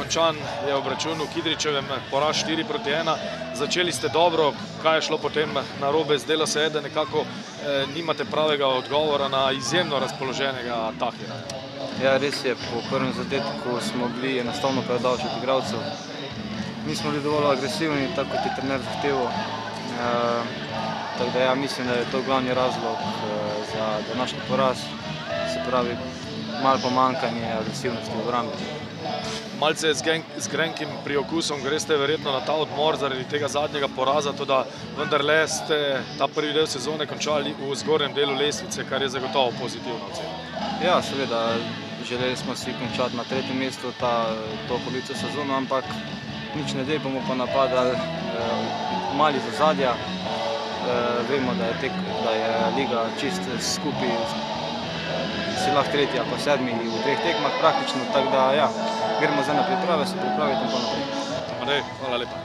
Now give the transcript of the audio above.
končan je obračun v Kidričevem, poraz 4-1. Začeli ste dobro, kaj je šlo potem narobe? Zdelo se je, da nekako nimate pravega odgovora na izjemno razpoloženega Tahira. Ja, res je, po prvem zadetku smo bili enostavno predaleč od igralcev. Nismo bili dovolj agresivni, tako kot je trener zahteval. Tako da ja, mislim, da je to glavni razlog za današnji poraz. Se pravi, malo pomanjkanje agresivnosti v obrambi. Malce z grenkim priokusom greste verjetno na ta odmor zaradi tega zadnjega poraza, toda vendarle ste ta prvi del sezone končali v zgornjem delu lestvice, kar je zagotovo pozitivno ocena. Ja, seveda, želeli smo si končati na 3. mestu to polovico sezono, ampak nič ne dej, bomo pa napadali mali za zadja. Vemo, da je liga čist skupaj, si lahko 3. ali pa 7. v 3 tekmah praktično, tako da ja, gremo zdaj na priprave, se pripraviti in pa naprej. Hvala lepa.